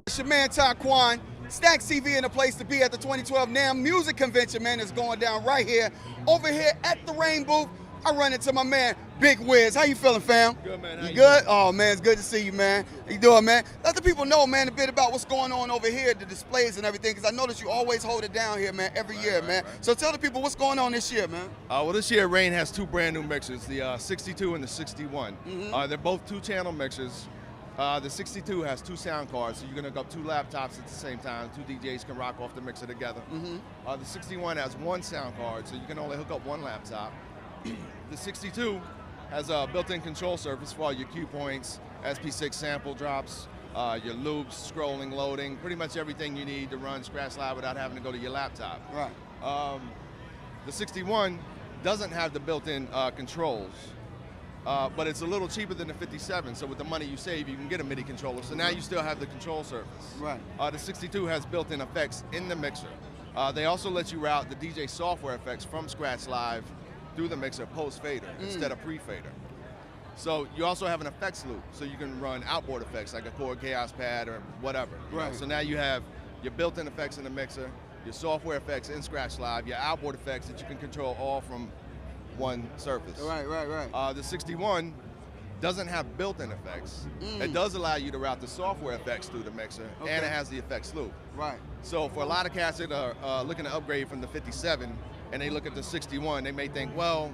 It's your man Toquon, StacksTV in the place to be at the 2012 NAMM Music Convention, man. It's going down right here. Over here at the Rain Booth, I run into my man, Big Wiz. How you feeling, fam? Good, man. How You you good? doing? Oh, man, it's good to see you, man. How you doing, man? Let the people know, man, a bit about what's going on over here, the displays and everything, because I notice you always hold it down here, man, every year, man. Right. So tell the people what's going on this year, man. Well, this year, Rain has two brand new mixers, the 62 and the 61. They're both two-channel mixers. The 62 has two sound cards, so you can hook up two laptops at the same time. Two DJs can rock off the mixer together. The 61 has one sound card, so you can only hook up one laptop. The 62 has a built-in control surface for all your cue points, SP6 sample drops, your loops, scrolling, loading, pretty much everything you need to run Scratch Live without having to go to your laptop. Right. The 61 doesn't have the built-in controls. But it's a little cheaper than the 57, so with the money you save, you can get a MIDI controller. So now you still have the control surface. Right. The 62 has built-in effects in the mixer. They also let you route the DJ software effects from Scratch Live through the mixer post-fader instead of pre-fader. So you also have an effects loop, so you can run outboard effects like a chord chaos pad or whatever. Right. So now you have your built-in effects in the mixer, your software effects in Scratch Live, your outboard effects that you can control all from one surface. Right. The 61 doesn't have built-in effects. It does allow you to route the software effects through the mixer, and it has the effects loop. Right. So for a lot of cats that are looking to upgrade from the 57, and they look at the 61, they may think, well,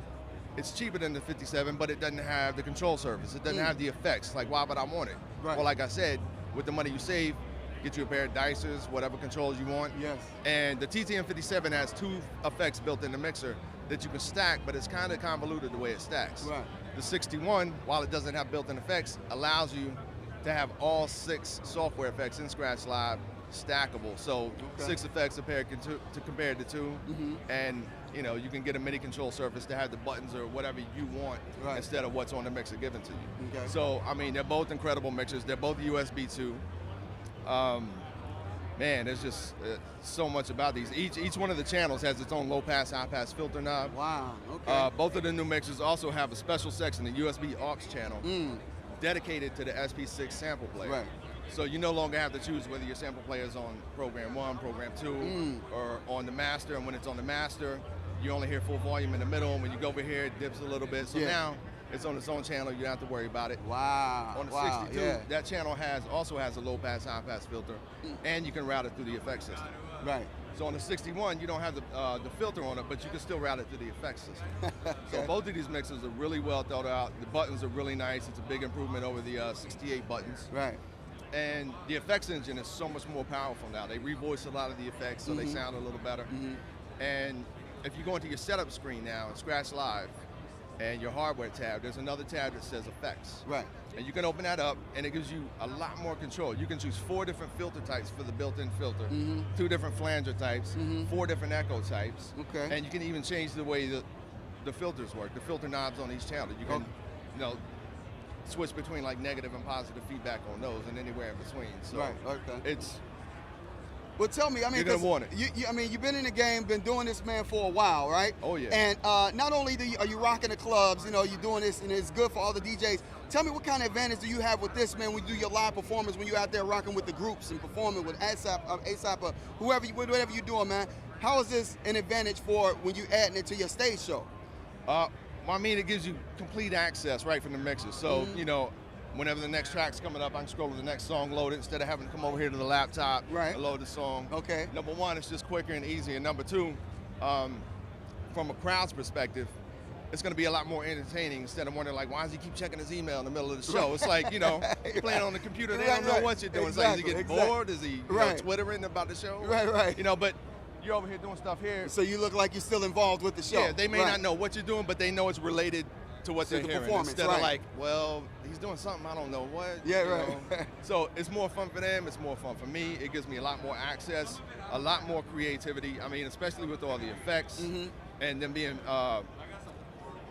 it's cheaper than the 57, but it doesn't have the control surface. It doesn't have the effects. Like, why would I want it? Right. Well, like I said, with the money you save, get you a pair of dicers, whatever controls you want. Yes. And the TTM 57 has two effects built in the mixer that you can stack, but it's kind of convoluted the way it stacks. Right. The 61, while it doesn't have built-in effects, allows you to have all 6 software effects in Scratch Live stackable. So 6 effects compared to 2, and you know, you can get a MIDI control surface to have the buttons or whatever you want instead of what's on the mixer given to you. Okay. So I mean, they're both incredible mixers. They're both USB 2. Man, there's just so much about these. Each one of the channels has its own low-pass, high-pass filter knob. Wow, okay. Both of the new mixers also have a special section, the USB aux channel, dedicated to the SP6 sample player. Right. So you no longer have to choose whether your sample player is on program 1, program 2, or on the master. And when it's on the master, you only hear full volume in the middle. And when you go over here, it dips a little bit. So now it's on its own channel. You don't have to worry about it. Wow. On the 62, that channel also has a low-pass, high-pass filter, and you can route it through the effects system. Right. So on the 61, you don't have the filter on it, but you can still route it through the effects system. So both of these mixers are really well thought out. The buttons are really nice. It's a big improvement over the 68 buttons. Right. And the effects engine is so much more powerful now. They revoice a lot of the effects, so they sound a little better. And if you go into your setup screen now in Scratch Live, and your hardware tab, there's another tab that says effects. Right. And you can open that up, and it gives you a lot more control. You can choose 4 different filter types for the built-in filter, 2 different flanger types, 4 different echo types, and you can even change the way the filters work, the filter knobs on each channel. You can, you know, switch between like negative and positive feedback on those, and anywhere in between. So it's. Well, tell me, I mean, you're gonna want it. I mean, you've been in the game, been doing this, man, for a while, right? Oh yeah. And not only are you rocking the clubs, you know, you're doing this, and it's good for all the DJs. Tell me, what kind of advantage do you have with this, man, when you do your live performance, when you're out there rocking with the groups and performing with ASAP, or whatever you're doing, man? How is this an advantage for when you adding it to your stage show? Well, I mean, it gives you complete access right from the mixer. So, you know, whenever the next track's coming up, I can scroll to the next song, load it, instead of having to come over here to the laptop and load the song. Okay. Number 1, it's just quicker and easier. And number 2, from a crowd's perspective, it's going to be a lot more entertaining instead of wondering, like, why does he keep checking his email in the middle of the show? It's like, you know, you're playing on the computer, they don't know what you're doing. It's like, is he getting bored? Is he Twittering about the show? Right. You know, but you're over here doing stuff here. So you look like you're still involved with the show. Yeah, they may not know what you're doing, but they know it's related to what they're hearing. Instead of like, well, he's doing something, I don't know what. Yeah, you right. know? So it's more fun for them, it's more fun for me. It gives me a lot more access, a lot more creativity. I mean, especially with all the effects and them being,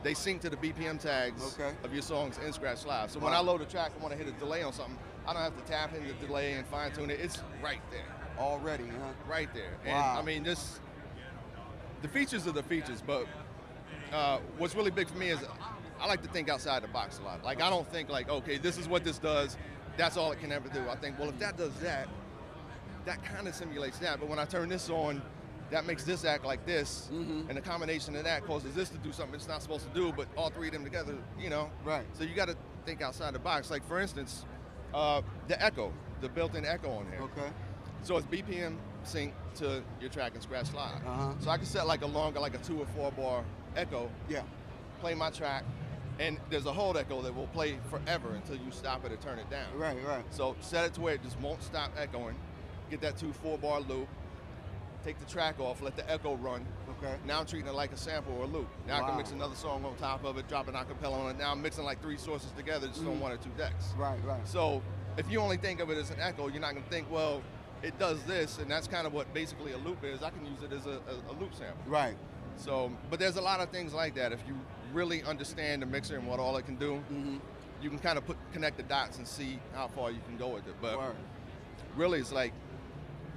they sync to the BPM tags of your songs in Scratch Live. So when I load a track, I want to hit a delay on something, I don't have to tap in the delay and fine tune it. It's right there. Already, huh? Right there. And I mean, the features are the features, but what's really big for me is I like to think outside the box a lot. Like, I don't think like, okay, this is what this does, that's all it can ever do. I think, well, if that does that, that kind of simulates that. But when I turn this on, that makes this act like this, and the combination of that causes this to do something it's not supposed to do, but all three of them together, you know? Right. So you got to think outside the box. Like, for instance, the echo, the built-in echo on here. Okay. So it's BPM sync to your track and scratch slide. Uh-huh. So I can set like a longer, like a 2 or 4 bar echo, Yeah. play my track, and there's a hold echo that will play forever until you stop it or turn it down. Right, right. So set it to where it just won't stop echoing, get that 2-4 bar loop, take the track off, let the echo run. Okay. Now I'm treating it like a sample or a loop. Now I Wow. can mix another song on top of it, drop an acapella on it. Now I'm mixing like 3 sources together just on 1 or 2 decks. Right, right. So if you only think of it as an echo, you're not gonna think, well, it does this, and that's kind of what basically a loop is. I can use it as a loop sample. Right. So, but there's a lot of things like that. If you really understand the mixer and what all it can do, you can kind of connect the dots and see how far you can go with it. But Word. really, it's like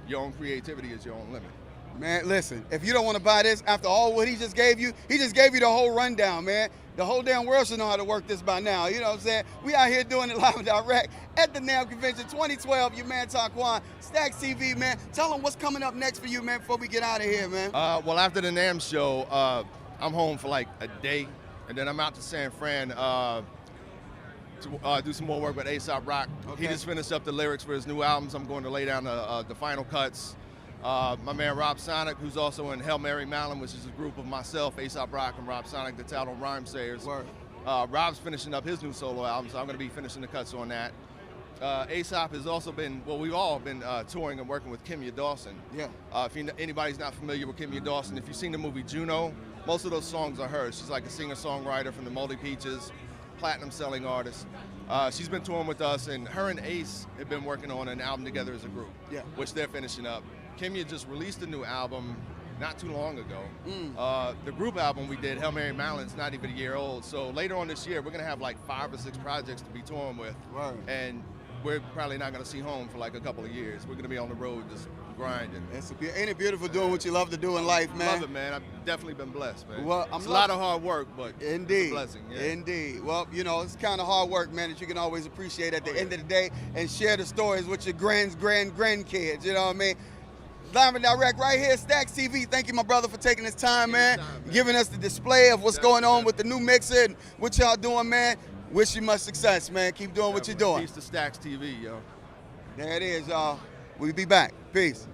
your own creativity is your own limit. Man, listen, if you don't want to buy this, after all what he just gave you the whole rundown, man. The whole damn world should know how to work this by now. You know what I'm saying? We out here doing it live and direct at the NAMM Convention 2012. Your man Toquon, StacksTV, man. Tell them what's coming up next for you, man, before we get out of here, man. Well, after the NAMM show, I'm home for like a day, and then I'm out to San Fran to do some more work with A$AP Rock. Okay. He just finished up the lyrics for his new albums. I'm going to lay down the final cuts. My man Rob Sonic, who's also in Hail Mary Malin, which is a group of myself, A$AP Rock, and Rob Sonic that's out on Rhyme Sayers. Word. Rob's finishing up his new solo album, so I'm going to be finishing the cuts on that. A$AP has also been, well, we've all been touring and working with Kimya Dawson. Yeah. If anybody's not familiar with Kimya Dawson, if you've seen the movie Juno, most of those songs are hers. She's like a singer-songwriter from the Moldy Peaches, platinum-selling artist. She's been touring with us, and her and Ace have been working on an album together as a group, which they're finishing up. Kimya just released a new album not too long ago. The group album we did, Hail Mary Malin's not even a year old. So later on this year, we're gonna have like 5 or 6 projects to be touring with. Word. And we're probably not gonna see home for like a couple of years. We're gonna be on the road just grinding. Ain't it beautiful doing what you love to do in life, man? Love it, man. I've definitely been blessed, man. Well, it's a lot of hard work, but indeed, it's a blessing. Yeah. Indeed. Well, you know, it's kind of hard work, man, that you can always appreciate at the end of the day and share the stories with your grandkids, you know what I mean? Live and direct right here, StacksTV. Thank you, my brother, for taking this time, man. Giving us the display of what's going on with the new mixer and what y'all doing, man. Wish you much success, man. Keep doing what you're doing. Peace to StacksTV, yo. There it is, y'all. We'll be back. Peace.